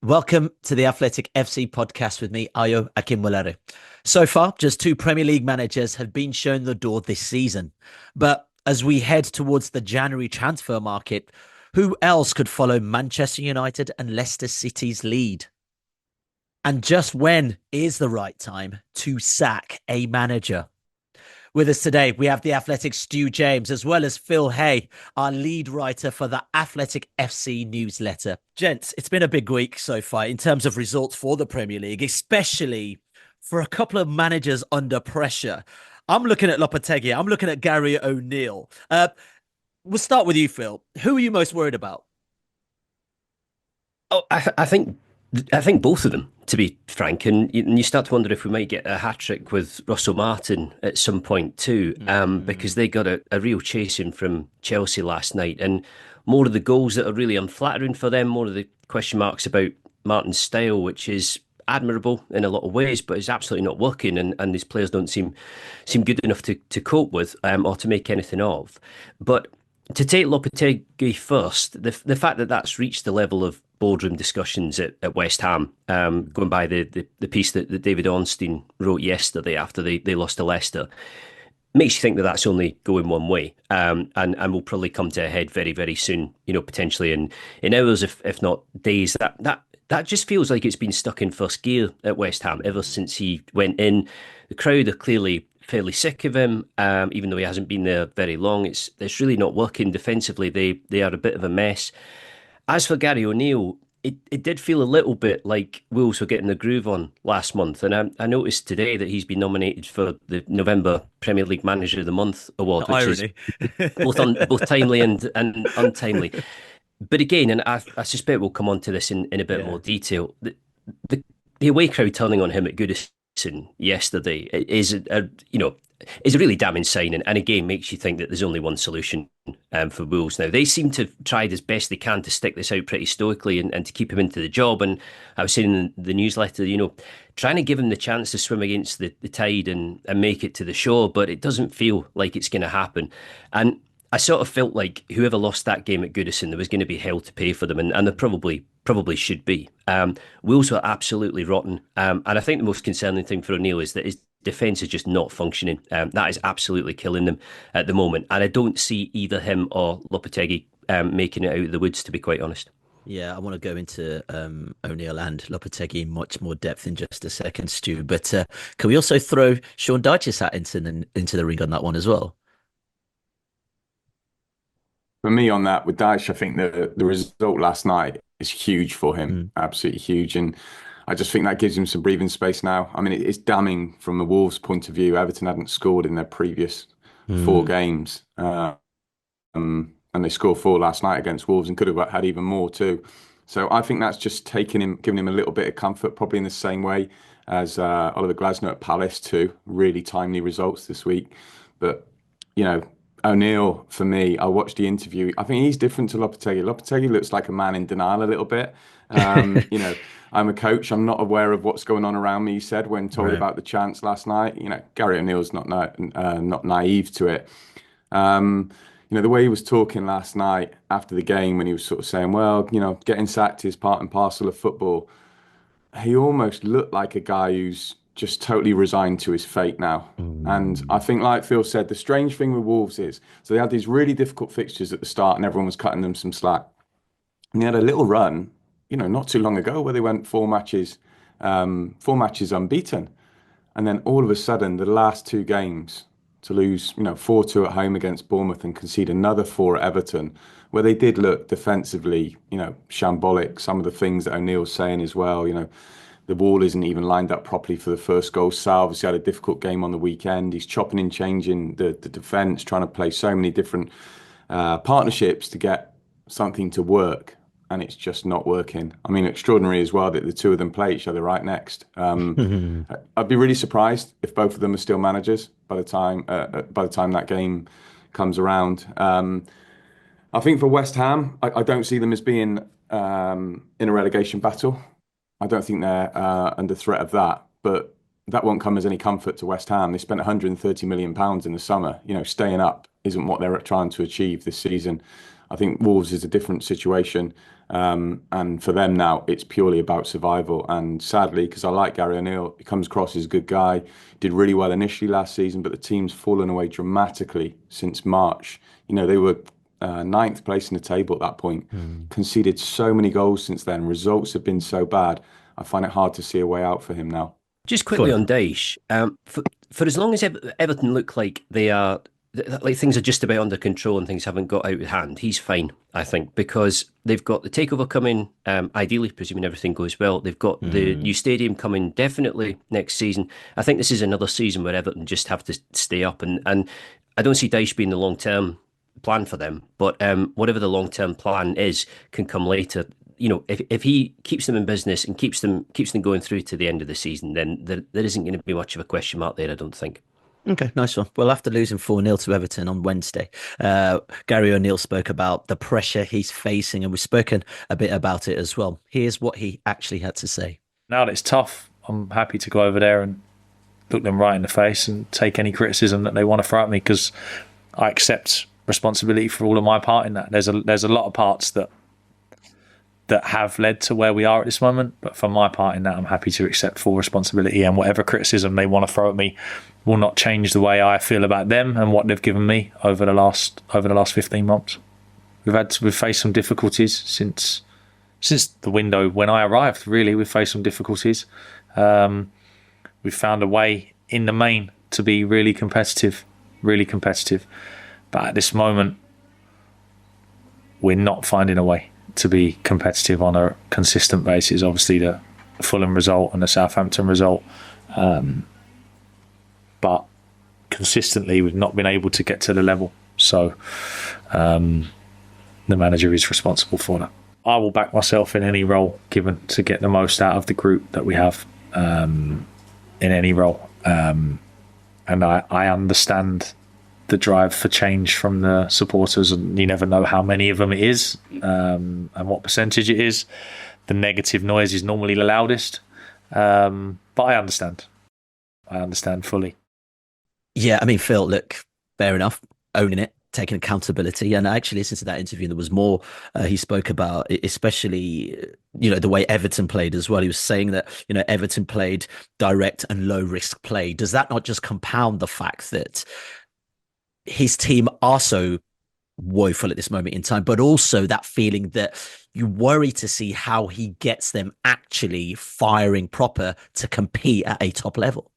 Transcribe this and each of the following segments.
Welcome to the Athletic FC podcast with me, Ayo Akinwolere. So far, just two Premier League managers have been shown the door this season. But as we head towards the January transfer market, who else could follow Manchester United and Leicester City's lead? And just when is the right time to sack a manager? With us today, we have the Athletic Stu James, as well as Phil Hay, our lead writer for the Athletic FC newsletter. Gents, it's been a big week so far in terms of results for the Premier League, especially for a couple of managers under pressure. I'm looking at Lopetegui. I'm looking at Gary O'Neill. We'll start with you, Phil. Who are you most worried about? Oh, I think both of them, to be frank, and you start to wonder if we might get a hat trick with Russell Martin at some point too, because they got a real chasing from Chelsea last night, and more of the goals that are really unflattering for them, more of the question marks about Martin's style, which is admirable in a lot of ways, but is absolutely not working, and these players don't seem good enough to cope with or to make anything of. But to take Lopetegui first, the fact that that's reached the level of boardroom discussions at West Ham, going by the piece that David Ornstein wrote yesterday after they lost to Leicester, makes you think that that's only going one way, and will probably come to a head very, very soon, potentially in hours, if not days. That just feels like it's been stuck in first gear at West Ham ever since he went in. The crowd are clearly fairly sick of him, even though he hasn't been there very long. It's really not working defensively. They are a bit of a mess. As for Gary O'Neill, it did feel a little bit like Wolves were getting the groove on last month. And I noticed today that he's been nominated for the November Premier League Manager of the Month award, which Irony. is both timely and untimely. But again, and I suspect we'll come on to this in a bit more detail, the away crowd turning on him at Goodison yesterday is a really damning sign, and again makes you think that there's only one solution for Wolves now. They seem to have tried as best they can to stick this out pretty stoically and to keep him into the job. And I was saying in the newsletter, trying to give him the chance to swim against the tide and make it to the shore, but it doesn't feel like it's going to happen. And I sort of felt like whoever lost that game at Goodison, there was going to be hell to pay for them, and there probably should be. Wolves were absolutely rotten, and I think the most concerning thing for O'Neill is that his defence is just not functioning. That is absolutely killing them at the moment, and I don't see either him or Lopetegui making it out of the woods, to be quite honest. Yeah, I want to go into O'Neill and Lopetegui in much more depth in just a second, Stu. But can we also throw Sean Dyche's hat into the ring on that one as well? For me on that with Daesh, I think the result last night is huge for him, absolutely huge. And I just think that gives him some breathing space now. I mean, it's damning from the Wolves' point of view. Everton hadn't scored in their previous four games. And they scored four last night against Wolves and could have had even more too. So I think that's just giving him a little bit of comfort, probably in the same way as Oliver Glasner at Palace too. Really timely results this week. But, O'Neill, for me, I watched the interview. I think he's different to Lopetegui. Lopetegui looks like a man in denial a little bit. I'm a coach. I'm not aware of what's going on around me, he said when told about the chance last night. Gary O'Neill's not naive to it. The way he was talking last night after the game when he was sort of saying, well, getting sacked is part and parcel of football. He almost looked like a guy who's just totally resigned to his fate now. And I think, like Phil said, the strange thing with Wolves is, so they had these really difficult fixtures at the start and everyone was cutting them some slack. And they had a little run, not too long ago where they went four matches unbeaten. And then all of a sudden, the last two games to lose, 4-2 at home against Bournemouth and concede another four at Everton, where they did look defensively, shambolic. Some of the things that O'Neill's saying as well, the wall isn't even lined up properly for the first goal. Sal obviously had a difficult game on the weekend. He's chopping and changing the defence, trying to play so many different partnerships to get something to work, and it's just not working. I mean, extraordinary as well that the two of them play each other right next. I'd be really surprised if both of them are still managers by the time that game comes around. I think for West Ham, I don't see them as being in a relegation battle. I don't think they're under threat of that, but that won't come as any comfort to West Ham. They spent £130 million in the summer. Staying up isn't what they're trying to achieve this season. I think Wolves is a different situation. And for them now, it's purely about survival. And sadly, because I like Gary O'Neill, he comes across as a good guy, did really well initially last season, but the team's fallen away dramatically since March. They were ninth place in the table at that point, conceded so many goals since then. Results have been so bad. I find it hard to see a way out for him now. Just quickly on Dyche, for as long as Everton look like they are, like things are just about under control and things haven't got out of hand, he's fine, I think, because they've got the takeover coming, ideally, presuming everything goes well. They've got the new stadium coming definitely next season. I think this is another season where Everton just have to stay up, and I don't see Dyche being the long-term plan for them, but whatever the long-term plan is can come later. If he keeps them in business and keeps them going through to the end of the season, then there isn't going to be much of a question mark there, I don't think. Okay, nice one. Well, after losing 4-0 to Everton on Wednesday, Gary O'Neill spoke about the pressure he's facing, and we've spoken a bit about it as well. Here's what he actually had to say. Now that it's tough, I'm happy to go over there and look them right in the face and take any criticism that they want to throw at me, because I accept responsibility for all of my part in that. There's a lot of parts that have led to where we are at this moment, but for my part in that, I'm happy to accept full responsibility, and whatever criticism they want to throw at me will not change the way I feel about them and what they've given me over the last 15 months. We've faced some difficulties since the window when I arrived. Really, we've faced some difficulties. We've found a way in the main to be really competitive. But at this moment, we're not finding a way to be competitive on a consistent basis. Obviously, the Fulham result and the Southampton result, but consistently, we've not been able to get to the level. So, the manager is responsible for that. I will back myself in any role given to get the most out of the group that we have in any role, and I understand the drive for change from the supporters, and you never know how many of them it is, and what percentage it is. The negative noise is normally the loudest, but I understand fully. Yeah, I mean, Phil, look, fair enough, owning it, taking accountability. And I actually listened to that interview, and there was more he spoke about, especially, the way Everton played as well. He was saying that, Everton played direct and low risk play. Does that not just compound the fact that his team are so woeful at this moment in time, but also that feeling that you worry to see how he gets them actually firing proper to compete at a top level?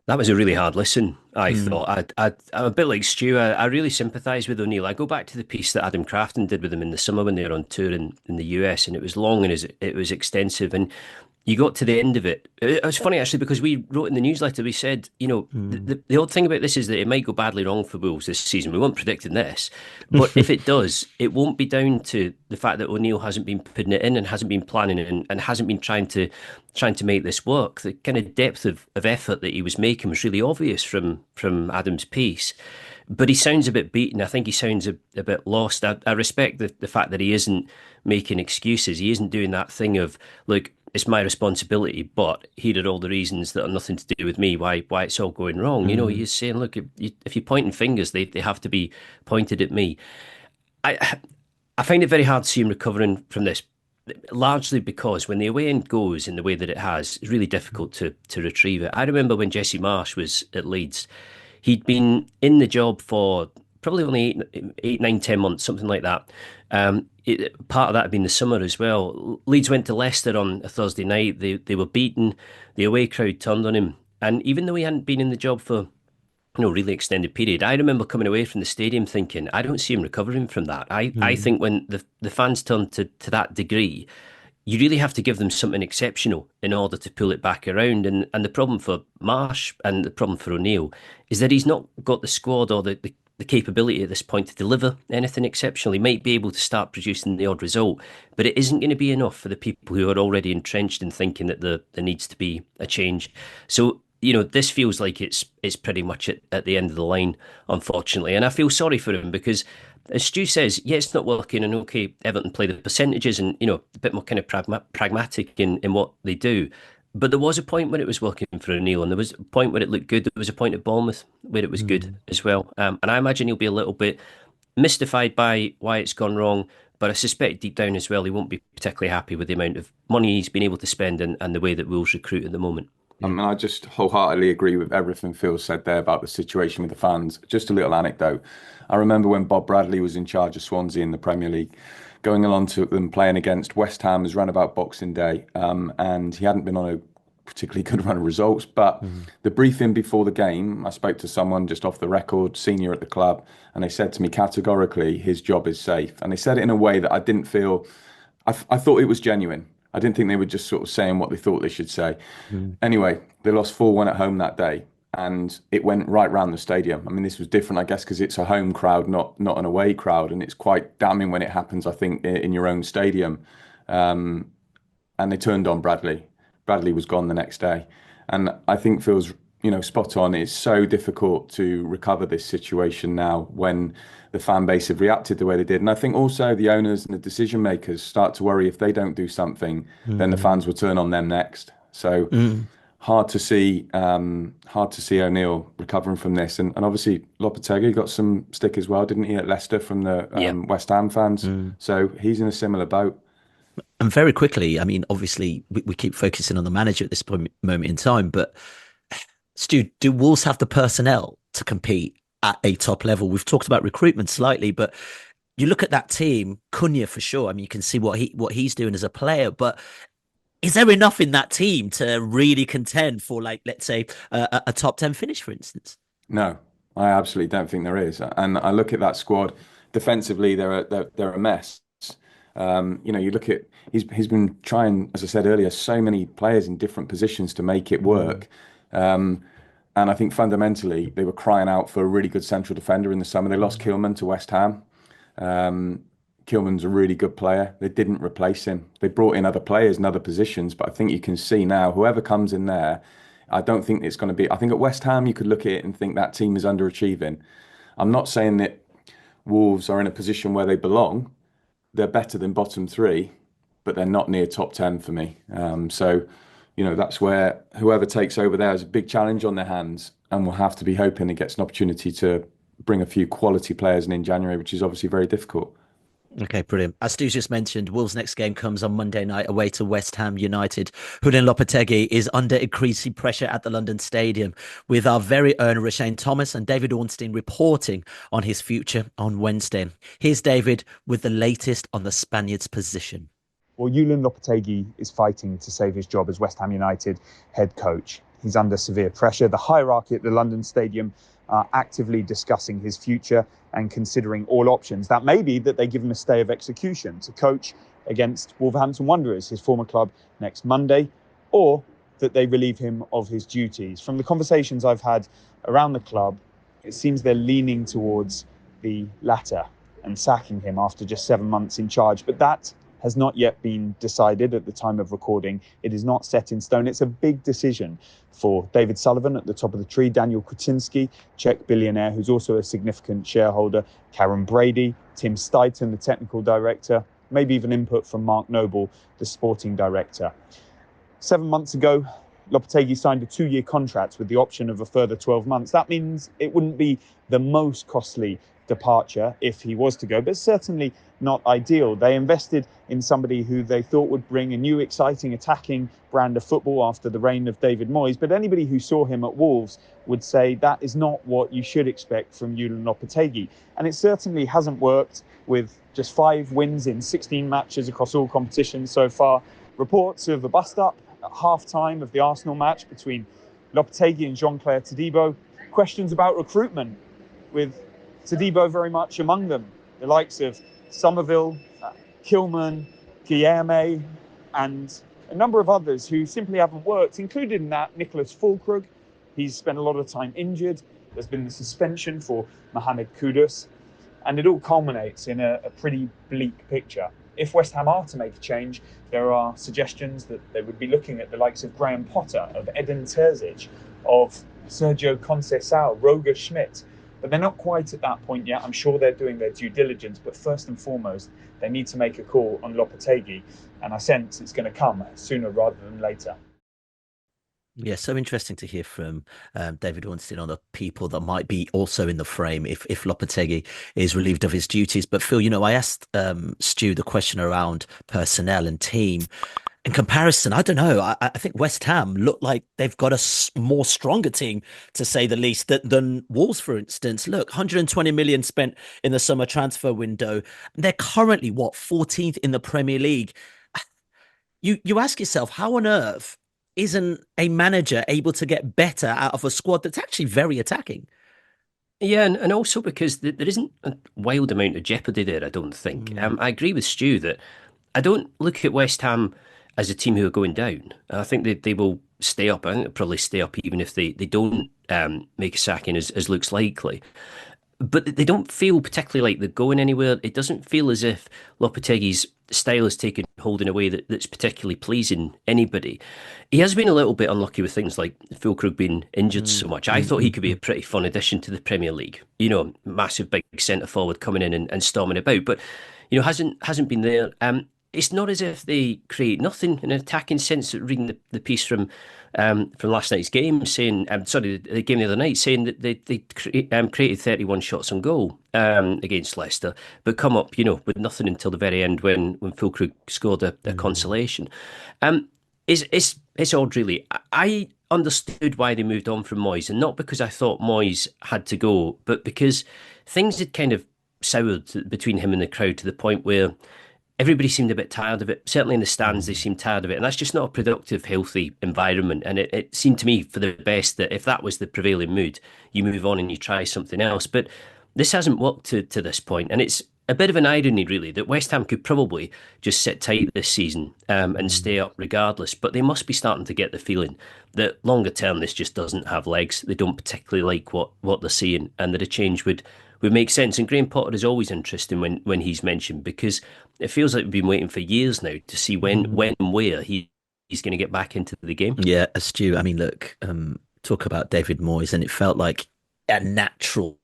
That was a really hard listen, I thought. I'm a bit like Stuart. I really sympathise with O'Neill. I go back to the piece that Adam Crafton did with him in the summer when they were on tour in the US, and it was long and it was extensive. And you got to the end of it. It was funny, actually, because we wrote in the newsletter, we said, the odd thing about this is that it might go badly wrong for Wolves this season. We weren't predicting this. But if it does, it won't be down to the fact that O'Neill hasn't been putting it in and hasn't been planning it and hasn't been trying to make this work. The kind of depth of effort that he was making was really obvious from Adam's piece. But he sounds a bit beaten. I think he sounds a bit lost. I respect the fact that he isn't making excuses. He isn't doing that thing of, look, it's my responsibility, but here are all the reasons that are nothing to do with me, why it's all going wrong. He's saying, look, if you're pointing fingers, they have to be pointed at me. I find it very hard to see him recovering from this, largely because when the away end goes in the way that it has, it's really difficult to retrieve it. I remember when Jesse Marsh was at Leeds, he'd been in the job for probably only 8, 9, 10 months, something like that. Part of that had been the summer as well. Leeds went to Leicester on a Thursday night. They were beaten. The away crowd turned on him. And even though he hadn't been in the job for really extended period, I remember coming away from the stadium thinking, I don't see him recovering from that. I think when the fans turn to that degree, you really have to give them something exceptional in order to pull it back around. And the problem for Marsh and the problem for O'Neill is that he's not got the squad or the capability at this point to deliver anything exceptional. He might be able to start producing the odd result, but it isn't going to be enough for the people who are already entrenched in thinking that there needs to be a change. So, this feels like it's pretty much at the end of the line, unfortunately. And I feel sorry for him because, as Stu says, yeah, it's not working, and okay, Everton play the percentages and, a bit more kind of pragmatic in what they do. But there was a point when it was working for O'Neill, and there was a point where it looked good. There was a point at Bournemouth where it was good as well. And I imagine he'll be a little bit mystified by why it's gone wrong, But I suspect deep down as well, he won't be particularly happy with the amount of money he's been able to spend and the way that Wolves recruit at the moment. I mean, I just wholeheartedly agree with everything Phil said there about the situation with the fans. Just a little anecdote. I remember when Bob Bradley was in charge of Swansea in the Premier League, going along to them playing against West Ham as round about Boxing Day, and he hadn't been on a particularly good run of results. But the briefing before the game, I spoke to someone just off the record, senior at the club, and they said to me categorically, his job is safe. And they said it in a way that I didn't feel, I thought it was genuine. I didn't think they were just sort of saying what they thought they should say. Anyway, they lost 4-1 at home that day, and it went right round the stadium. I mean, this was different, I guess, because it's a home crowd, not an away crowd, and it's quite damning when it happens, I think, in your own stadium. And they turned on Bradley. Bradley was gone the next day. And I think Phil's, spot on. It's so difficult to recover this situation now when the fan base have reacted the way they did. And I think also the owners and the decision makers start to worry if they don't do something, then the fans will turn on them next. So hard to see O'Neill recovering from this. And obviously Lopetegui got some stick as well, didn't he, at Leicester from the West Ham fans. So he's in a similar boat. And very quickly, I mean, obviously we keep focusing on the manager at this moment in time, but Stu, do Wolves have the personnel to compete at a top level? We've talked about recruitment slightly, but you look at that team, Cunha for sure. I mean, you can see what he's doing as a player, but is there enough in that team to really contend for, like, let's say, a top 10 finish, for instance? No, I absolutely don't think there is. And I look at that squad defensively; they're a mess. You look at he's been trying, as I said earlier, so many players in different positions to make it work. And I think fundamentally they were crying out for a really good central defender in the summer. They lost Kilman to West Ham. Kilman's a really good player. They didn't replace him. They brought in other players in other positions, but I think you can see now whoever comes in there, I don't think it's going to be. I think at West Ham you could look at it and think that team is underachieving. I'm not saying that Wolves are in a position where they belong. They're better than bottom 3, but they're not near top 10 for me. That's where whoever takes over there has a big challenge on their hands, and will have to be hoping it gets an opportunity to bring a few quality players in January, which is obviously very difficult. Okay, brilliant. As Stu just mentioned, Wolves' next game comes on Monday night away to West Ham United. Julian Lopetegui is under increasing pressure at the London Stadium, with our very own Rashane Thomas and David Ornstein reporting on his future on Wednesday. Here's David with the latest on the Spaniard's position. Well, Julian Lopetegui is fighting to save his job as West Ham United head coach. He's under severe pressure. The hierarchy at the London Stadium are actively discussing his future and considering all options. That may be that they give him a stay of execution to coach against Wolverhampton Wanderers, his former club, next Monday, or that they relieve him of his duties. From the conversations I've had around the club, it seems they're leaning towards the latter and sacking him after just 7 months in charge. But that has not yet been decided at the time of recording. It is not set in stone. It's a big decision for David Sullivan at the top of the tree, Daniel Kretinsky, Czech billionaire who's also a significant shareholder, Karen Brady, Tim Stuyton, the technical director, maybe even input from Mark Noble, the sporting director. 7 months ago, Lopetegui signed a 2-year contract with the option of a further 12 months. That means it wouldn't be the most costly departure if he was to go, but certainly not ideal. They invested in somebody who they thought would bring a new, exciting, attacking brand of football after the reign of David Moyes. But anybody who saw him at Wolves would say that is not what you should expect from Julian Lopetegui. And it certainly hasn't worked with just 5 wins in 16 matches across all competitions so far. Reports of a bust-up at half-time of the Arsenal match between Lopetegui and Jean-Claire Todibo. Questions about recruitment, with Todibo very much among them. The likes of Somerville, Kilman, Guilherme, and a number of others who simply haven't worked, included in that Nicholas Füllkrug. He's spent a lot of time injured. There's been the suspension for Mohamed Kudus, and it all culminates in a pretty bleak picture. If West Ham are to make a change, there are suggestions that they would be looking at the likes of Graham Potter, of Edin Terzic, of Sergio Conceição, Roger Schmidt. But they're not quite at that point yet. I'm sure they're doing their due diligence, but first and foremost, they need to make a call on Lopetegui, and I sense it's going to come sooner rather than later. Yeah, so interesting to hear from David Ornstein on the people that might be also in the frame if Lopetegui is relieved of his duties. But Phil, I asked Stu the question around personnel and team. In comparison, I don't know. I think West Ham look like they've got a more stronger team, to say the least, than Wolves, for instance. Look, 120 million spent in the summer transfer window. They're currently, 14th in the Premier League. You ask yourself, how on earth isn't a manager able to get better out of a squad that's actually very attacking? Yeah, and also because there isn't a wild amount of jeopardy there, I don't think. I agree with Stu that I don't look at West Ham as a team who are going down. I think they will stay up. I think they'll probably stay up even if they don't make a sacking as looks likely. But they don't feel particularly like they're going anywhere. It doesn't feel as if Lopetegui's style has taken hold in a way that's particularly pleasing anybody. He has been a little bit unlucky with things like Fulkrug being injured so much. I thought he could be a pretty fun addition to the Premier League. Massive big centre forward coming in and storming about, but hasn't been there. It's not as if they create nothing in an attacking sense. Reading the piece from last night's game, saying, the game the other night, saying that they created 31 shots on goal against Leicester, but come up, with nothing until the very end when Fulkrug scored a consolation. It's odd, really. I understood why they moved on from Moyes, and not because I thought Moyes had to go, but because things had kind of soured between him and the crowd to the point where everybody seemed a bit tired of it. Certainly in the stands, they seemed tired of it. And that's just not a productive, healthy environment. And it seemed to me for the best that if that was the prevailing mood, you move on and you try something else. But this hasn't worked to this point. And it's a bit of an irony, really, that West Ham could probably just sit tight this season and stay up regardless. But they must be starting to get the feeling that longer term, this just doesn't have legs. They don't particularly like what they're seeing, and that a change would make sense. And Graham Potter is always interesting when he's mentioned, because it feels like we've been waiting for years now to see when and where he's going to get back into the game. Yeah, Stu, I mean, look, talk about David Moyes, and it felt like a natural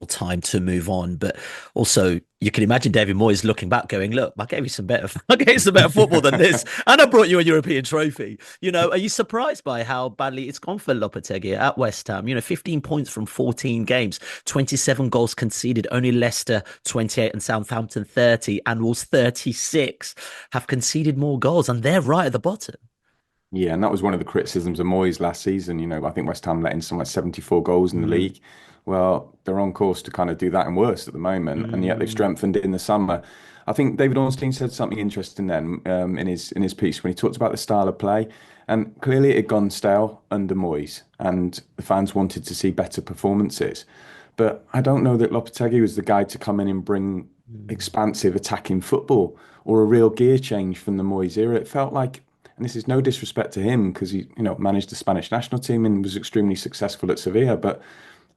time to move on, but also you can imagine David Moyes looking back going, look, I gave you some better football than this, and I brought you a European trophy. Are you surprised by how badly it's gone for Lopetegui at West Ham? 15 points from 14 games, 27 goals conceded. Only Leicester 28 and Southampton 30 and Wolves 36 have conceded more goals, and they're right at the bottom. Yeah, and that was one of the criticisms of Moyes last season. I think West Ham let in something like 74 goals in the league. Well, they're on course to kind of do that and worse at the moment, and yet they've strengthened it in the summer. I think David Ornstein said something interesting then in his piece when he talked about the style of play, and clearly it had gone stale under Moyes, and the fans wanted to see better performances. But I don't know that Lopetegui was the guy to come in and bring expansive attacking football or a real gear change from the Moyes era. It felt like, and this is no disrespect to him because he managed the Spanish national team and was extremely successful at Sevilla, but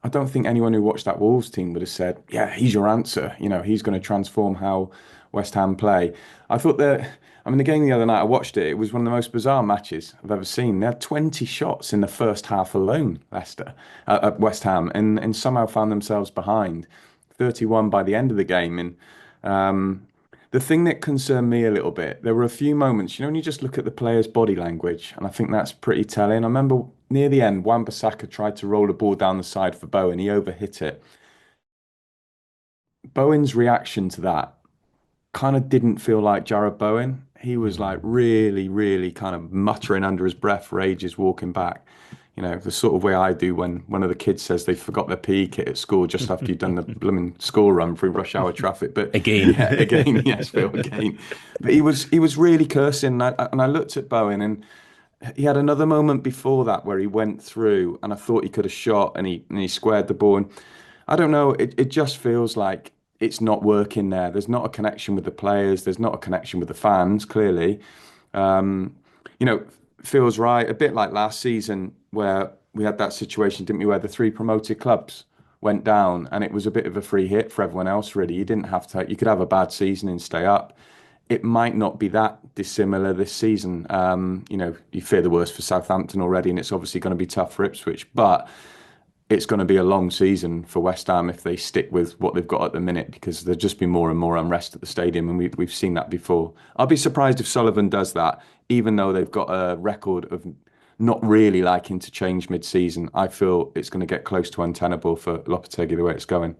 I don't think anyone who watched that Wolves team would have said, yeah, he's your answer. He's going to transform how West Ham play. I thought the game the other night, I watched it. It was one of the most bizarre matches I've ever seen. They had 20 shots in the first half alone, Leicester, at West Ham, and somehow found themselves behind 31 by the end of the game. And the thing that concerned me a little bit, there were a few moments, when you just look at the players' body language, and I think that's pretty telling. I remember near the end, Wan-Bissaka tried to roll a ball down the side for Bowen. He overhit it. Bowen's reaction to that kind of didn't feel like Jarrod Bowen. He was like really, really kind of muttering under his breath for ages walking back. The sort of way I do when one of the kids says they forgot their PE kit at school just after you've done the blooming school run through rush hour traffic. But again, yes, Phil, again. But he was really cursing, and I looked at Bowen, and he had another moment before that where he went through, and I thought he could have shot, and he squared the ball. And I don't know, it just feels like it's not working there. There's not a connection with the players. There's not a connection with the fans. Clearly, feels right. A bit like last season where we had that situation, didn't we, where the three promoted clubs went down, and it was a bit of a free hit for everyone else, really. You didn't have to, you could have a bad season and stay up. It might not be that dissimilar this season. You fear the worst for Southampton already, and it's obviously going to be tough for Ipswich, but it's going to be a long season for West Ham if they stick with what they've got at the minute, because there'll just be more and more unrest at the stadium, and we've seen that before. I'll be surprised if Sullivan does that, even though they've got a record of not really liking to change mid-season. I feel it's going to get close to untenable for Lopetegui the way it's going.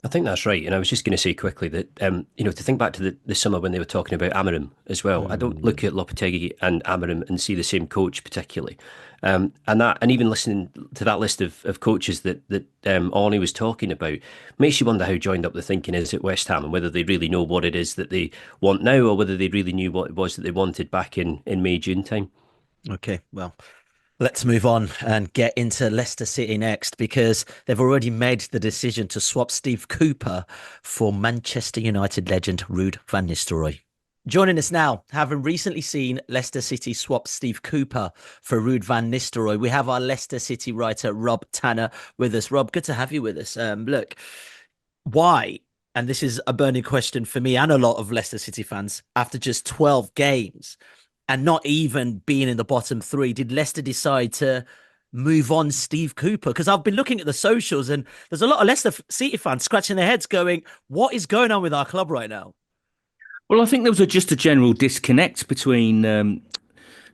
I think that's right. And I was just going to say quickly that, to think back to the summer when they were talking about Amorim as well, I don't look at Lopetegui and Amorim and see the same coach particularly. And even listening to that list of coaches that Arnie was talking about makes you wonder how joined up the thinking is at West Ham and whether they really know what it is that they want now or whether they really knew what it was that they wanted back in May, June time. Okay, well, let's move on and get into Leicester City next, because they've already made the decision to swap Steve Cooper for Manchester United legend Ruud van Nistelrooy. Joining us now, having recently seen Leicester City swap Steve Cooper for Ruud van Nistelrooy, we have our Leicester City writer Rob Tanner with us. Rob, good to have you with us. Look, why, and this is a burning question for me and a lot of Leicester City fans, after just 12 games and not even being in the bottom three, did Leicester decide to move on Steve Cooper? Because I've been looking at the socials and there's a lot of Leicester City fans scratching their heads going, what is going on with our club right now? Well, I think there was just a general disconnect between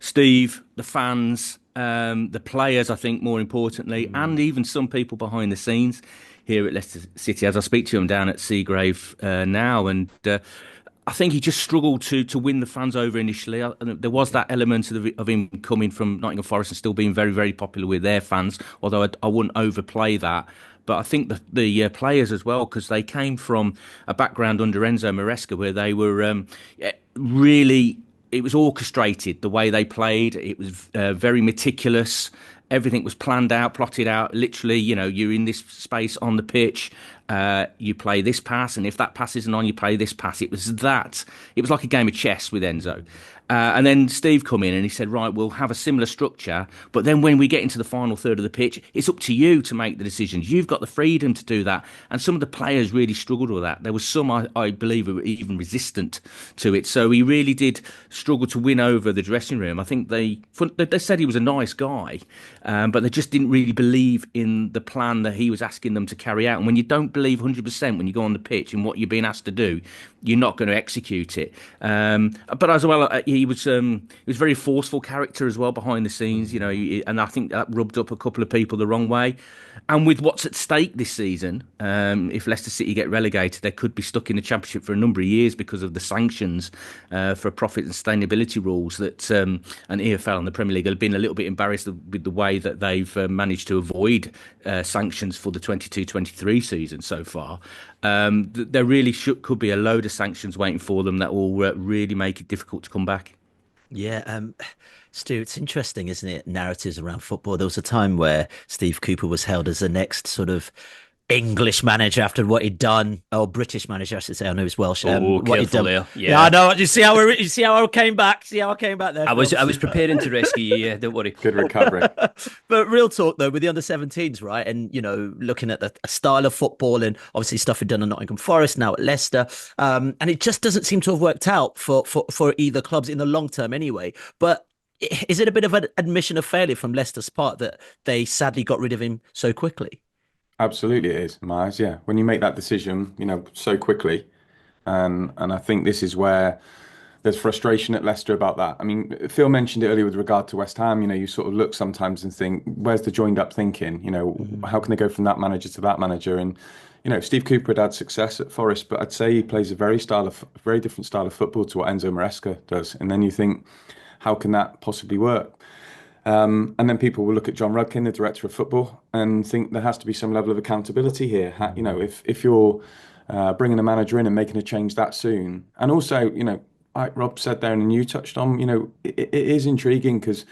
Steve, the fans, the players, I think, more importantly, and even some people behind the scenes here at Leicester City, as I speak to him down at Seagrave now. And I think he just struggled to win the fans over initially. There was that element of him coming from Nottingham Forest and still being very, very popular with their fans, although I wouldn't overplay that. But I think the players as well, because they came from a background under Enzo Maresca where they were really, it was orchestrated, the way they played. It was very meticulous. Everything was planned out, plotted out. Literally, you're in this space on the pitch. You play this pass, and if that pass isn't on, you play this pass. It was like a game of chess with Enzo. And then Steve come in and he said, right, we'll have a similar structure, but then when we get into the final third of the pitch, it's up to you to make the decisions. You've got the freedom to do that. And some of the players really struggled with that. There was some, I believe, who were even resistant to it. So he really did struggle to win over the dressing room. I think they said he was a nice guy, but they just didn't really believe in the plan that he was asking them to carry out. And when you don't believe 100% when you go on the pitch in what you're being asked to do, you're not going to execute it. But as well, he was a very forceful character as well behind the scenes, and I think that rubbed up a couple of people the wrong way. And with what's at stake this season, if Leicester City get relegated, they could be stuck in the Championship for a number of years because of the sanctions for profit and sustainability rules that and EFL and the Premier League have been a little bit embarrassed with the way that they've managed to avoid sanctions for the 22-23 season so far. There really could be a load of sanctions waiting for them that will really make it difficult to come back. Yeah, Stu, it's interesting, isn't it? Narratives around football. There was a time where Steve Cooper was held as the next sort of English manager after what he'd done, or British manager, I should say. I know he's Welsh. What he'd done. There. Yeah, I know. You see how I came back. See how I came back there. I was preparing to rescue you. Yeah, don't worry. Good recovery. But real talk though, with the under-17s, right, and looking at the style of football and obviously stuff he'd done at Nottingham Forest, now at Leicester, and it just doesn't seem to have worked out for either clubs in the long term, anyway. But is it a bit of an admission of failure from Leicester's part that they sadly got rid of him so quickly? Absolutely, it is, Myers. Yeah, when you make that decision, so quickly, and I think this is where there's frustration at Leicester about that. I mean, Phil mentioned it earlier with regard to West Ham. You sort of look sometimes and think, where's the joined up thinking? How can they go from that manager to that manager? And Steve Cooper had success at Forest, but I'd say he plays a very different style of football to what Enzo Maresca does. And then you think, how can that possibly work? And then people will look at John Rudkin, the director of football, and think there has to be some level of accountability here. If you're bringing a manager in and making a change that soon, and also, like Rob said there, and you touched on, it is intriguing because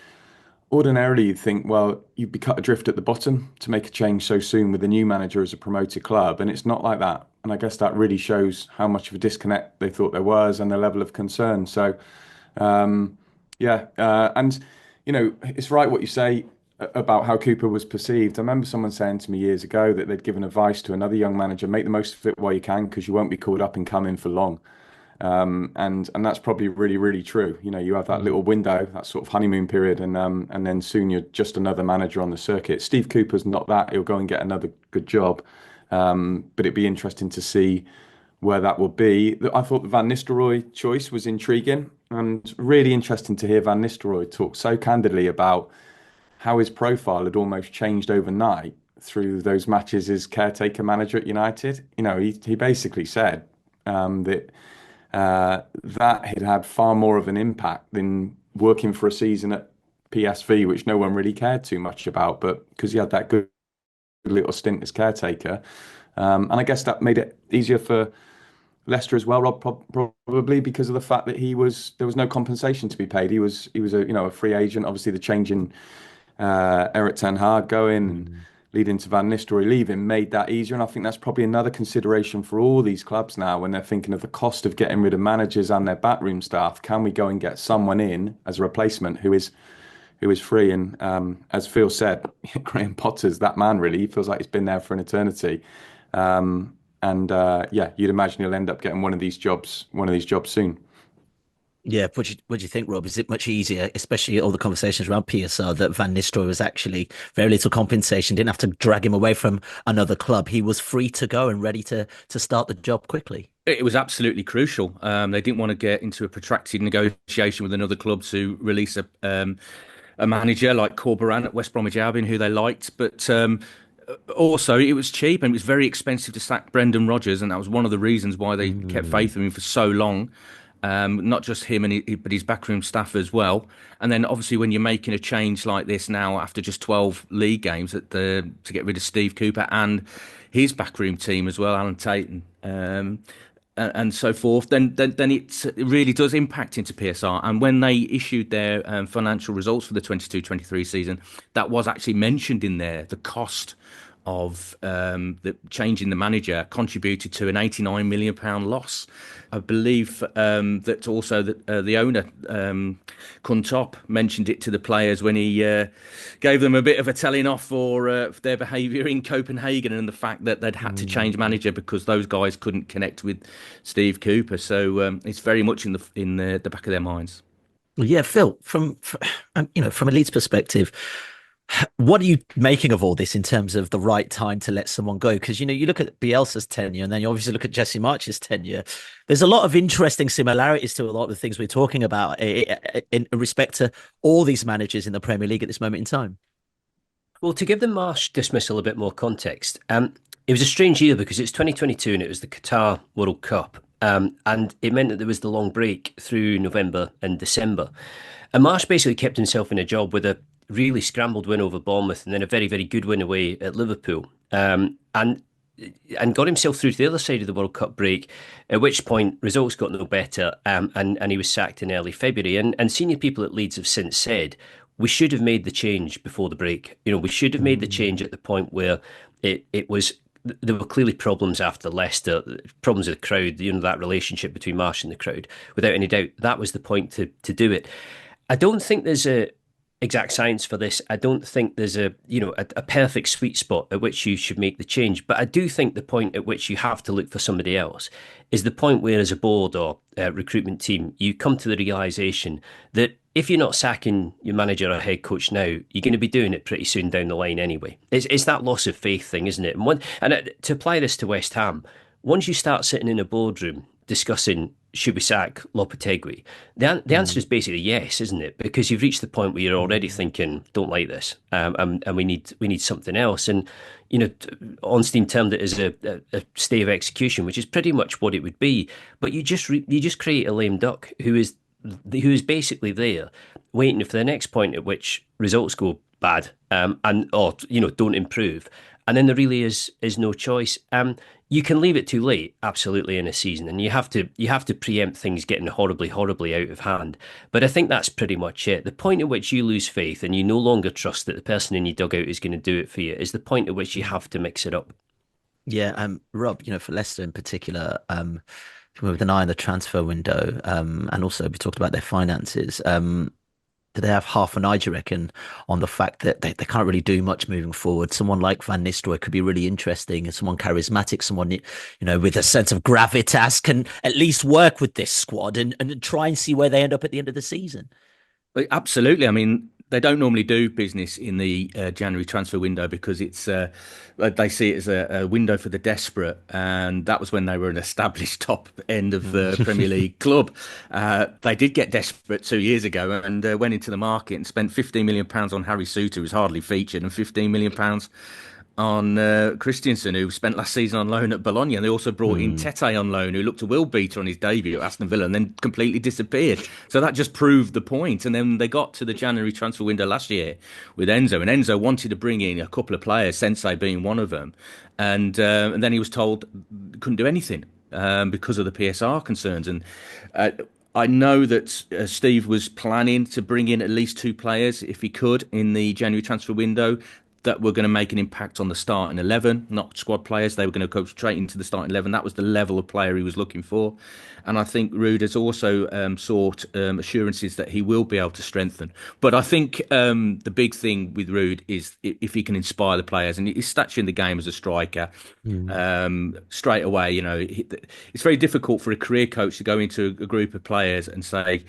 ordinarily you'd think, well, you'd be cut adrift at the bottom to make a change so soon with a new manager as a promoted club, and it's not like that. And I guess that really shows how much of a disconnect they thought there was and the level of concern. So, and it's right what you say about how Cooper was perceived. I remember someone saying to me years ago that they'd given advice to another young manager: make the most of it while you can, because you won't be called up and come in for long. And that's probably really, really true. You have that little window, that sort of honeymoon period, and then soon you're just another manager on the circuit. Steve Cooper's not that. He'll go and get another good job. But it'd be interesting to see where that will be. I thought the Van Nistelrooy choice was intriguing. And really interesting to hear Van Nistelrooy talk so candidly about how his profile had almost changed overnight through those matches as caretaker manager at United. He basically said that that had had far more of an impact than working for a season at PSV, which no one really cared too much about, but because he had that good little stint as caretaker. And I guess that made it easier for Leicester as well, Rob, probably because of the fact that there was no compensation to be paid. He was a free agent. Obviously, the change in Erik ten Hag going and leading to Van Nistelrooy leaving made that easier. And I think that's probably another consideration for all these clubs now when they're thinking of the cost of getting rid of managers and their backroom staff. Can we go and get someone in as a replacement who is free? And as Phil said, Graham Potter's that man, really. He feels like he's been there for an eternity. You'd imagine he'll end up getting one of these jobs soon. Yeah, what do you think, Rob? Is it much easier, especially all the conversations around PSR, that Van Nistelrooy was actually very little compensation, didn't have to drag him away from another club. He was free to go and ready to start the job quickly. It was absolutely crucial. They didn't want to get into a protracted negotiation with another club to release a manager like Corberan at West Bromwich Albion, who they liked, but also it was cheap and it was very expensive to sack Brendan Rodgers, and that was one of the reasons why they kept faith in him for so long. Not just him, but his backroom staff as well. And then obviously when you're making a change like this now after just 12 league games to get rid of Steve Cooper and his backroom team as well, Alan Tate and so forth, then it really does impact into PSR. And when they issued their financial results for the 22-23 season, that was actually mentioned in there. The cost of the changing the manager contributed to an £89 million loss. I believe that also the owner, Kuntop, mentioned it to the players when he gave them a bit of a telling off for their behaviour in Copenhagen and the fact that they'd had to change manager because those guys couldn't connect with Steve Cooper. So it's very much in the back of their minds. Yeah, Phil, from a Leeds perspective, what are you making of all this in terms of the right time to let someone go? Because, you look at Bielsa's tenure and then you obviously look at Jesse March's tenure. There's a lot of interesting similarities to a lot of the things we're talking about in respect to all these managers in the Premier League at this moment in time. Well, to give the March dismissal a bit more context, it was a strange year because it's 2022 and it was the Qatar World Cup. And it meant that there was the long break through November and December. And Marsh basically kept himself in a job with a really scrambled win over Bournemouth and then a very, very good win away at Liverpool. And got himself through to the other side of the World Cup break, at which point results got no better, and he was sacked in early February. And senior people at Leeds have since said, we should have made the change before the break. We should have made the change at the point where it was... There were clearly problems after Leicester, problems with the crowd, that relationship between Marsh and the crowd. Without any doubt, that was the point to do it. I don't think there's a exact science for this. I don't think there's a perfect sweet spot at which you should make the change. But I do think the point at which you have to look for somebody else is the point where, as a board or a recruitment team, you come to the realisation that if you're not sacking your manager or head coach now, you're going to be doing it pretty soon down the line anyway. It's that loss of faith thing, isn't it? And to apply this to West Ham, once you start sitting in a boardroom discussing should we sack Lopetegui, the answer is basically yes, isn't it? Because you've reached the point where you're already thinking, don't like this, and we need something else. And Ornstein termed it as a stay of execution, which is pretty much what it would be. But you just create a lame duck who is basically there waiting for the next point at which results go bad or don't improve, and then there really is no choice. You can leave it too late, absolutely, in a season, and you have to preempt things getting horribly out of hand. But I think that's pretty much it. The point at which you lose faith and you no longer trust that the person in your dugout is going to do it for you is the point at which you have to mix it up. Yeah, Rob, for Leicester in particular, with an eye on the transfer window, and also we talked about their finances. Do they have half an eye, do you reckon, on the fact that they can't really do much moving forward? Someone like Van Nistelrooy could be really interesting, and someone charismatic, someone with a sense of gravitas can at least work with this squad and try and see where they end up at the end of the season. Absolutely. I mean, they don't normally do business in the January transfer window because it's they see it as a window for the desperate, and that was when they were an established top end of the Premier League club. They did get desperate 2 years ago and went into the market and spent £15 million on Harry Souttar, who's hardly featured, and £15 million on Christensen, who spent last season on loan at Bologna, and they also brought in Tete on loan, who looked a world beater on his debut at Aston Villa and then completely disappeared. So that just proved the point. And then they got to the January transfer window last year with Enzo, and Enzo wanted to bring in a couple of players, Sensei being one of them, and then he was told couldn't do anything because of the PSR concerns. And I know that Steve was planning to bring in at least 2 players, if he could, in the January transfer window, that were going to make an impact on the starting 11, not squad players. They were going to go straight into the starting 11. That was the level of player he was looking for. And I think Ruud has also sought assurances that he will be able to strengthen. But I think the big thing with Ruud is if he can inspire the players, and his stature in the game as a striker, straight away, you know, it's very difficult for a career coach to go into a group of players and say,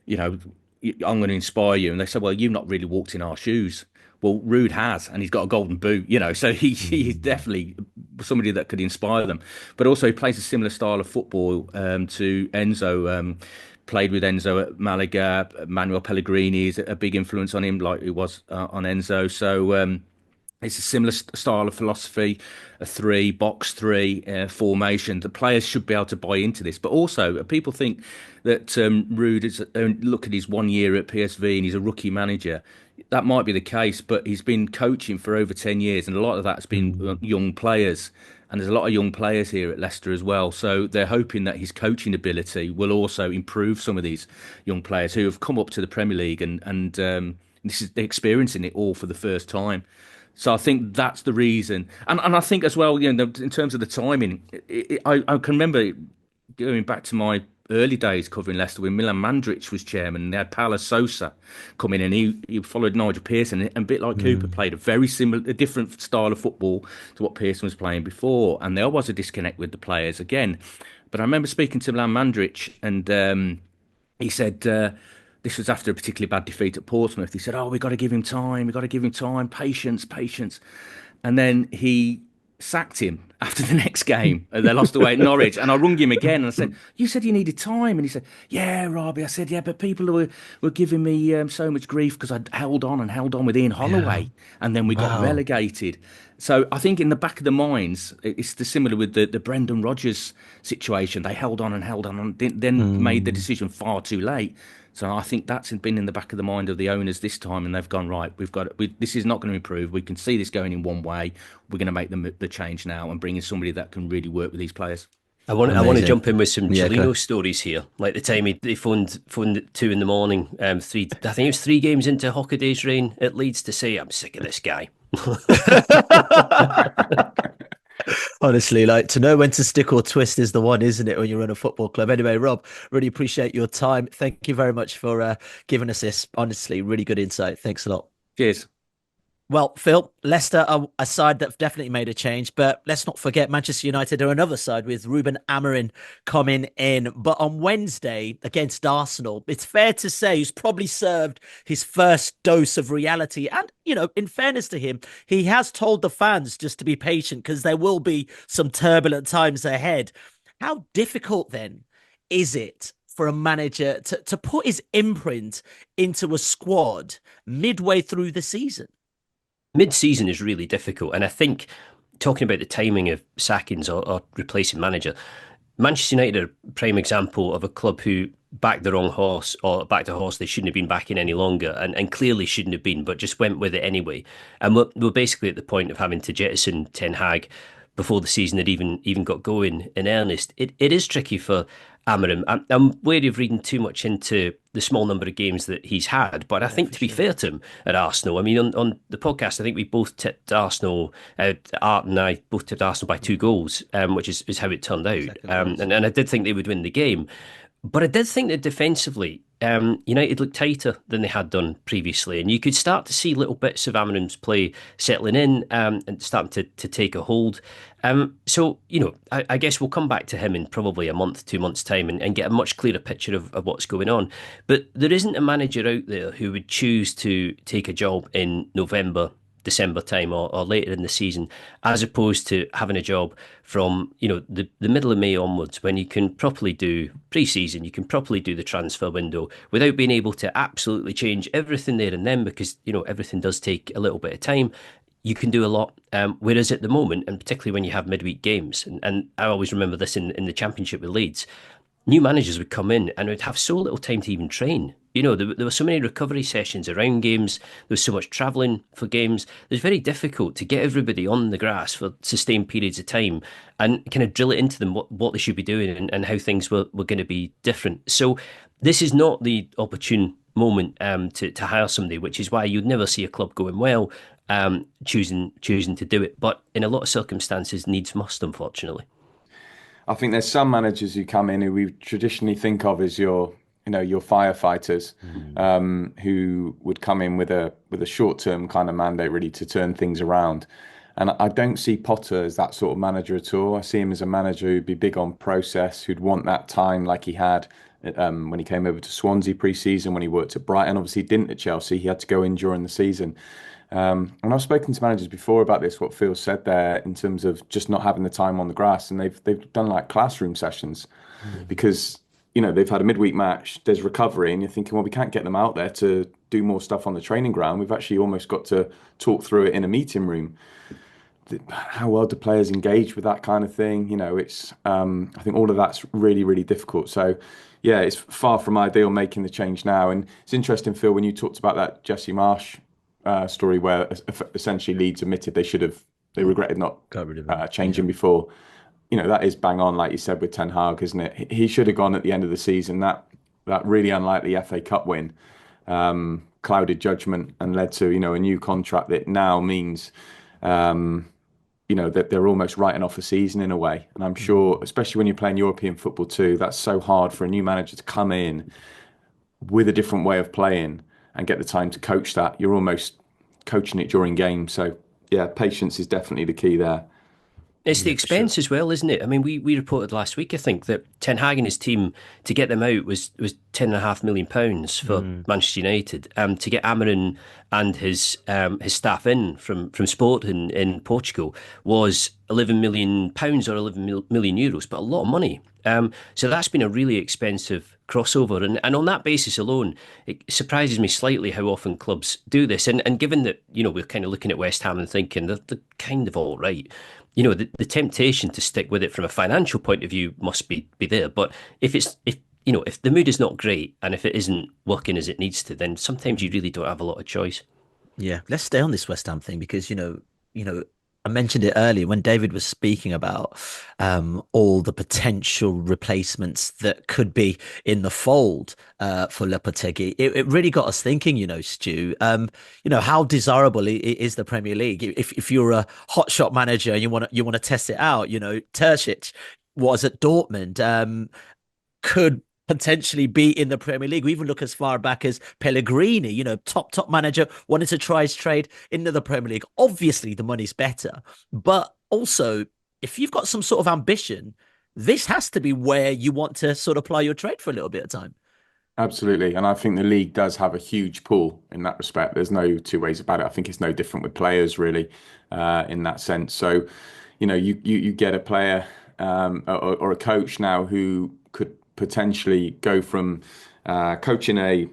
you know, I'm going to inspire you. And they say, well, you've not really walked in our shoes. Well, Ruud has, and he's got a golden boot, you know, so he's definitely somebody that could inspire them. But also he plays a similar style of football to Enzo, played with Enzo at Malaga. Manuel Pellegrini is a big influence on him, like he was on Enzo. So it's a similar style of philosophy, a box three formation. The players should be able to buy into this. But also, people think that Ruud is, look at his 1 year at PSV and he's a rookie manager. That might be the case, but he's been coaching for over 10 years, and a lot of that's been young players. And there's a lot of young players here at Leicester as well. So they're hoping that his coaching ability will also improve some of these young players who have come up to the Premier League and this is they're experiencing it all for the first time. So I think that's the reason. And I think as well, you know, in terms of the timing, I can remember going back to my early days covering Leicester when Milan Mandaric was chairman, and they had Paolo Sosa come in, and he followed Nigel Pearson, and a bit like Cooper, played a different style of football to what Pearson was playing before, and there was a disconnect with the players again. But I remember speaking to Milan Mandaric, and he said this was after a particularly bad defeat at Portsmouth. He said, we've got to give him time, patience. And then he sacked him after the next game. They lost away at Norwich, and I rung him again and I said, you said you needed time. And he said, yeah, Robbie. I said, yeah, but people were giving me so much grief because I'd held on with Ian Holloway, and then we got relegated. So I think in the back of the minds, it's similar with the Brendan Rodgers situation. They held on and then made the decision far too late. So I think that's been in the back of the mind of the owners this time, and they've gone, right, this is not going to improve. We can see this going in one way. We're going to make the change now and bring in somebody that can really work with these players. I want to jump in with some Chilino stories here. Like the time he phoned at 2 a.m, I think it was 3 games into Hockaday's reign at Leeds, to say, I'm sick of this guy. Honestly, like, to know when to stick or twist is the one, isn't it, when you run a football club? Anyway, Rob, really appreciate your time. Thank you very much for giving us this. Honestly, really good insight. Thanks a lot. Cheers. Well, Phil, Leicester are a side that have definitely made a change, but let's not forget Manchester United are another side with Ruben Amorim coming in. But on Wednesday against Arsenal, it's fair to say he's probably served his first dose of reality. And, you know, in fairness to him, he has told the fans just to be patient because there will be some turbulent times ahead. How difficult then is it for a manager to put his imprint into a squad midway through the season? Mid-season is really difficult, and I think, talking about the timing of sackings or replacing manager, Manchester United are a prime example of a club who backed the wrong horse, or backed a horse they shouldn't have been backing any longer, and clearly shouldn't have been, but just went with it anyway. And we're basically at the point of having to jettison Ten Hag before the season had even got going in earnest. It is tricky for Amorim. I'm wary of reading too much into the small number of games that he's had, but I think, to be fair to him, at Arsenal, I mean, on the podcast, I think we both tipped Arsenal, Art and I both tipped Arsenal by 2 goals, which is how it turned out. And I did think they would win the game. But I did think that defensively, United looked tighter than they had done previously, and you could start to see little bits of Amorim's play settling in and starting to take a hold. I guess we'll come back to him in probably a month, 2 months' time and get a much clearer picture of what's going on. But there isn't a manager out there who would choose to take a job in November, December time or later in the season, as opposed to having a job from the middle of May onwards, when you can properly do pre-season, you can properly do the transfer window without being able to absolutely change everything there and then, because everything does take a little bit of time. You can do a lot. Whereas at the moment, and particularly when you have midweek games, and I always remember this in the Championship with Leeds, new managers would come in and would have so little time to even train. There were so many recovery sessions around games. There was so much travelling for games. It was very difficult to get everybody on the grass for sustained periods of time and kind of drill it into them what they should be doing and how things were going to be different. So this is not the opportune moment to hire somebody, which is why you'd never see a club going well choosing to do it. But in a lot of circumstances, needs must, unfortunately. I think there's some managers who come in who we traditionally think of as your firefighters, who would come in with a short-term kind of mandate, really, to turn things around. And I don't see Potter as that sort of manager at all. I see him as a manager who'd be big on process, who'd want that time like he had when he came over to Swansea pre-season, when he worked at Brighton. Obviously, he didn't at Chelsea. He had to go in during the season. And I've spoken to managers before about this, what Phil said there, in terms of just not having the time on the grass. And they've done like classroom sessions because, they've had a midweek match, there's recovery, and you're thinking, well, we can't get them out there to do more stuff on the training ground. We've actually almost got to talk through it in a meeting room. How well do players engage with that kind of thing? It's I think all of that's really, really difficult. So yeah, it's far from ideal making the change now. And it's interesting, Phil, when you talked about that Jesse Marsh story, where essentially Leeds admitted they regretted not changing before. That is bang on, like you said, with Ten Hag, isn't it? He should have gone at the end of the season. That really unlikely FA Cup win clouded judgment and led to a new contract that now means that they're almost writing off a season in a way. And I'm sure, especially when you're playing European football too, that's so hard for a new manager to come in with a different way of playing and get the time to coach that. You're almost coaching it during games. So yeah, patience is definitely the key there. It's the expense as well, isn't it? I mean, we reported last week, I think, that Ten Hag and his team, to get them out was £10.5 million for Manchester United. To get Amorim and his staff in from Sporting in Portugal was £11 million or €11 million, but a lot of money. So that's been a really expensive crossover. And on that basis alone, it surprises me slightly how often clubs do this. And given that, we're kind of looking at West Ham and thinking they're kind of all right. The temptation to stick with it from a financial point of view must be there. But if the mood is not great and if it isn't working as it needs to, then sometimes you really don't have a lot of choice. Yeah, let's stay on this West Ham thing because I mentioned it earlier when David was speaking about all the potential replacements that could be in the fold for Lopetegui. It really got us thinking, Stu, how desirable is the Premier League? If you're a hotshot manager and you want to test it out, Terzic was at Dortmund, could potentially be in the Premier League. We even look as far back as Pellegrini, top manager, wanted to try his trade into the Premier League. Obviously, the money's better. But also, if you've got some sort of ambition, this has to be where you want to sort of ply your trade for a little bit of time. Absolutely. And I think the league does have a huge pool in that respect. There's no two ways about it. I think it's no different with players, really, in that sense. So, you get a player or a coach now who could potentially go from coaching a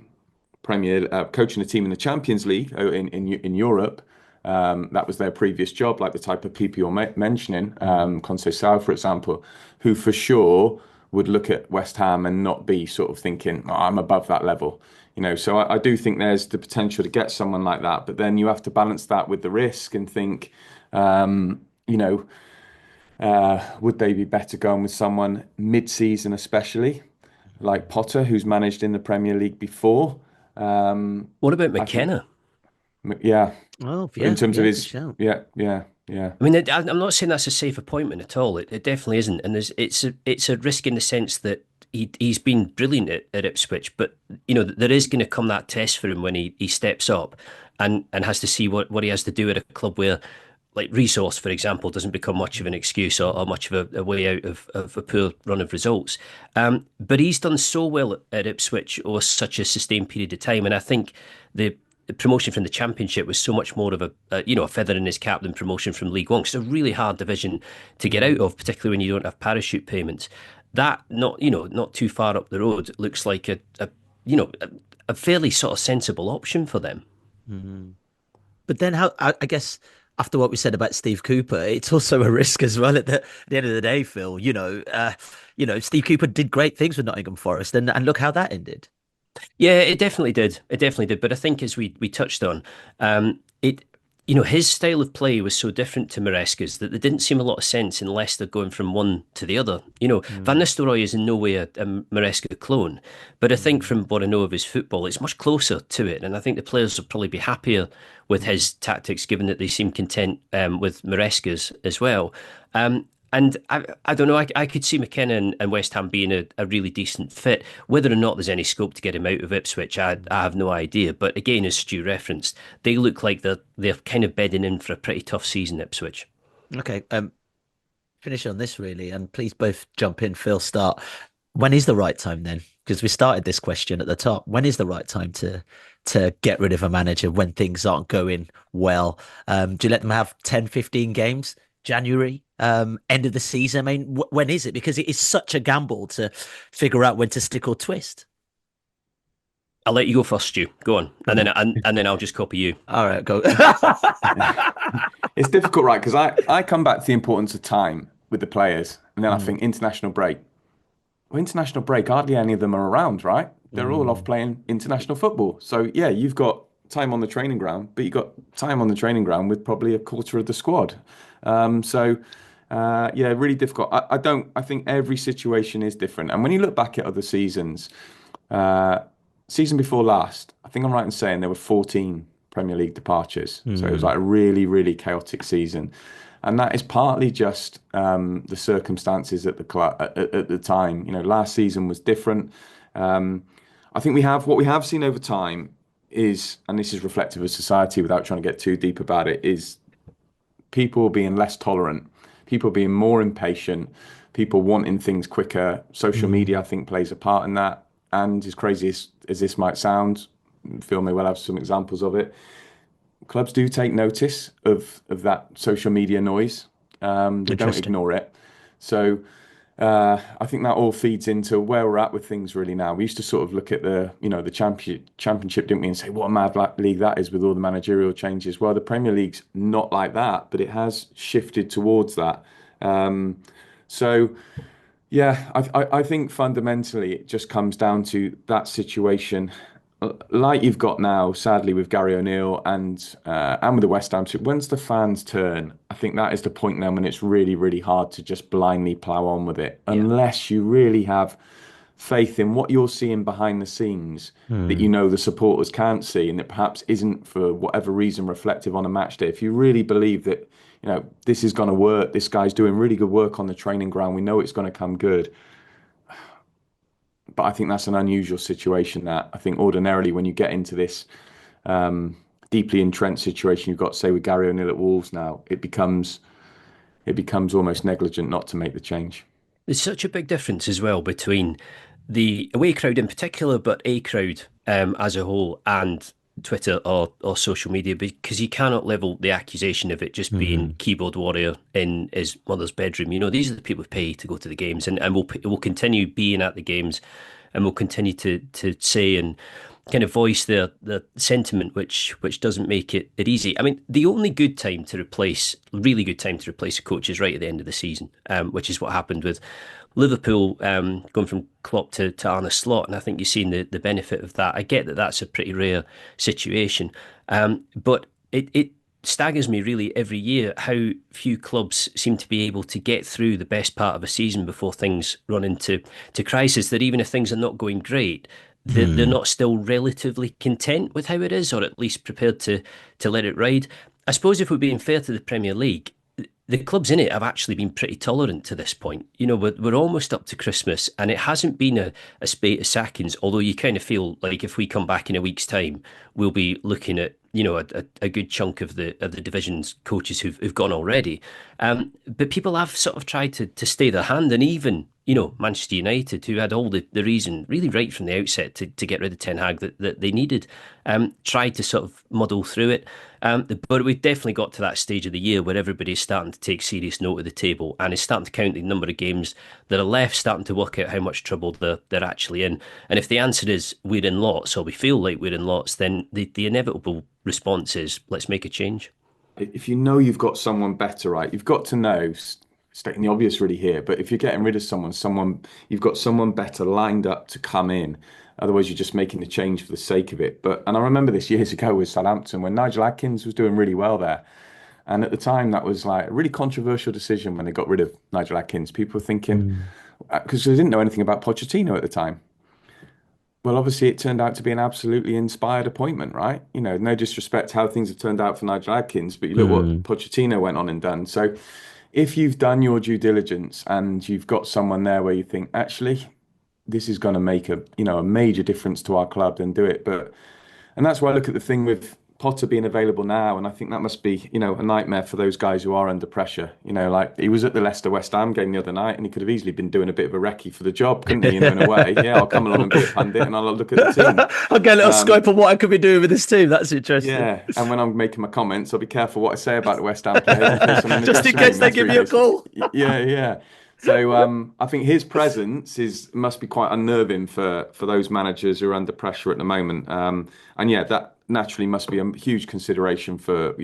team in the Champions League in Europe. That was their previous job, like the type of people you're mentioning, Conceição, for example, who for sure would look at West Ham and not be sort of thinking, I'm above that level. So I do think there's the potential to get someone like that, but then you have to balance that with the risk and think, would they be better going with someone mid-season, especially like Potter, who's managed in the Premier League before? What about McKenna? Yeah. Oh, yeah. In terms of his, shout. yeah. I mean, I'm not saying that's a safe appointment at all. It definitely isn't, and it's a risk in the sense that he's been brilliant at Ipswich, but there is going to come that test for him when he steps up and has to see what he has to do at a club where, like, resource, for example, doesn't become much of an excuse or much of a way out of a poor run of results. But he's done so well at Ipswich over such a sustained period of time, and I think the promotion from the Championship was so much more of a feather in his cap than promotion from League One. It's a really hard division to get out of, particularly when you don't have parachute payments. That, not too far up the road, looks like a fairly sort of sensible option for them. Mm-hmm. But then I guess after what we said about Steve Cooper, it's also a risk as well at the end of the day, Phil. Steve Cooper did great things with Nottingham Forest, and look how that ended. Yeah, it definitely did. It definitely did. But I think, as we touched on, his style of play was so different to Maresca's that there didn't seem a lot of sense in Leicester going from one to the other. Van Nistelrooy is in no way a Maresca clone, but I think from what I know of his football, it's much closer to it. And I think the players will probably be happier with his tactics, given that they seem content with Maresca's as well. And I don't know, I could see McKenna and West Ham being a really decent fit. Whether or not there's any scope to get him out of Ipswich, I have no idea. But again, as Stu referenced, they look like they're kind of bedding in for a pretty tough season, Ipswich. Okay, finish on this really, and please both jump in. Phil, start. When is the right time then? Because we started this question at the top. When is the right time to get rid of a manager when things aren't going well? Do you let them have 10, 15 games? January, end of the season? I mean, when is it? Because it is such a gamble to figure out when to stick or twist. I'll let you go first, Stu. Go on, and then I'll just copy you. All right, go. It's difficult, right? Because I come back to the importance of time with the players, and then I think international break. Well, international break, hardly any of them are around, right? They're all off playing international football. So yeah, you've got time on the training ground, but you've got time on the training ground with probably a quarter of the squad. Really difficult. I think every situation is different. And when you look back at other seasons, season before last, I think I'm right in saying there were 14 Premier League departures. So it was like a really, really chaotic season. And that is partly just the circumstances at the club at the time. Last season was different. I think what we have seen over time is, and this is reflective of society without trying to get too deep about it, is people being less tolerant, people being more impatient, people wanting things quicker. Social media, I think, plays a part in that. And as crazy as this might sound, Phil may well have some examples of it, clubs do take notice of that social media noise. They don't ignore it. So I think that all feeds into where we're at with things really now. We used to sort of look at the championship, didn't we, and say what a mad league that is with all the managerial changes. Well, the Premier League's not like that, but it has shifted towards that. I think fundamentally it just comes down to that situation, like you've got now, sadly, with Gary O'Neill and with the West Ham. Once the fans turn, I think that is the point then when it's really, really hard to just blindly plough on with it, unless you really have faith in what you're seeing behind the scenes that the supporters can't see, and it perhaps isn't for whatever reason reflective on a match day. If you really believe that this is going to work, this guy's doing really good work on the training ground, we know it's going to come good. But I think that's an unusual situation. That I think ordinarily when you get into this deeply entrenched situation you've got, say, with Gary O'Neill at Wolves now, it becomes almost negligent not to make the change. There's such a big difference as well between the away crowd in particular, but a crowd as a whole, and Twitter or social media, because you cannot level the accusation of it just being keyboard warrior in his mother's bedroom. These are the people who pay to go to the games and will continue being at the games, and will continue to say and kind of voice their sentiment, which doesn't make it easy. I mean, the only really good time to replace a coach is right at the end of the season, which is what happened with Liverpool going from Klopp to Arne Slot, and I think you've seen the benefit of that. I get that that's a pretty rare situation, but it staggers me really every year how few clubs seem to be able to get through the best part of a season before things run into crisis, that even if things are not going great, they're not still relatively content with how it is, or at least prepared to let it ride. I suppose if we're being fair to the Premier League, the clubs in it have actually been pretty tolerant to this point. You know, we're almost up to Christmas, and it hasn't been a spate of sackings, although you kind of feel like if we come back in a week's time, we'll be looking at, you know, a good chunk of the division's coaches who've gone already. But people have sort of tried to stay their hand, and even, you know, Manchester United, who had all the reason really right from the outset to get rid of Ten Hag that they needed, tried to sort of muddle through it. But we've definitely got to that stage of the year where everybody's starting to take serious note of the table and is starting to count the number of games that are left, starting to work out how much trouble they're actually in. And if the answer is we're in lots, or we feel like we're in lots, then the inevitable response is let's make a change. If you know you've got someone better, right, you've got to know, stating the obvious really here, but if you're getting rid of someone, you've got someone better lined up to come in. Otherwise, you're just making the change for the sake of it. And I remember this years ago with Southampton when Nigel Adkins was doing really well there. And at the time, that was like a really controversial decision when they got rid of Nigel Adkins. People were thinking, because they didn't know anything about Pochettino at the time. Well, obviously, it turned out to be an absolutely inspired appointment, right? You know, no disrespect how things have turned out for Nigel Adkins, but you look what Pochettino went on and done. So if you've done your due diligence and you've got someone there where you think, actually, this is going to make a major difference to our club, then do it. And that's why I look at the thing with Potter being available now, and I think that must be, you know, a nightmare for those guys who are under pressure. You know, like he was at the Leicester West Ham game the other night, and he could have easily been doing a bit of a recce for the job, couldn't he? You know, in a way, yeah, I'll come along and be a pundit, and I'll look at the team. I'll get a little scope on what I could be doing with this team. That's interesting. Yeah, and when I'm making my comments, I'll be careful what I say about the West Ham players, just in case they give you a call. Yeah. So I think his presence must be quite unnerving for those managers who are under pressure at the moment. And yeah, that naturally must be a huge consideration for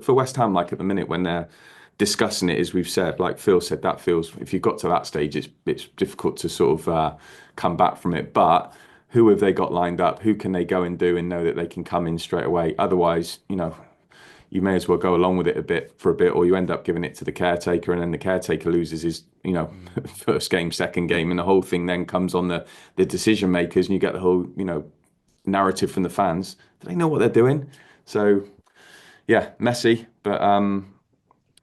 West Ham, like at the minute when they're discussing it, as we've said, like Phil said, that feels, if you got to that stage, it's difficult to sort of come back from it. But who have they got lined up? Who can they go and do and know that they can come in straight away? Otherwise, you know, you may as well go along with it for a bit, or you end up giving it to the caretaker, and then the caretaker loses his, you know, first game, second game, and the whole thing then comes on the decision makers, and you get the whole, you know, narrative from the fans. Do they know what they're doing? So, yeah, messy, but I'm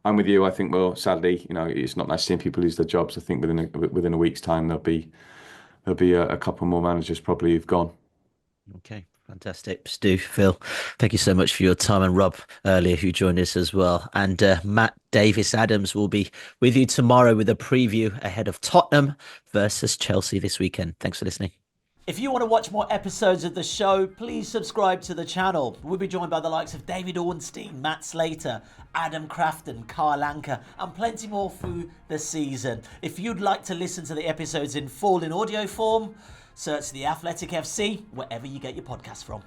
with you. I think, well, sadly, you know, it's not nice seeing people lose their jobs. I think within a week's time there'll be a couple more managers probably who've gone. Okay. Fantastic. Stu, Phil, thank you so much for your time, and Rob earlier who joined us as well. And Matt Davis-Adams will be with you tomorrow with a preview ahead of Tottenham versus Chelsea this weekend. Thanks for listening. If you want to watch more episodes of the show, please subscribe to the channel. We'll be joined by the likes of David Ornstein, Matt Slater, Adam Crafton, Carl Anker, and plenty more through the season. If you'd like to listen to the episodes in full in audio form, search The Athletic FC wherever you get your podcasts from.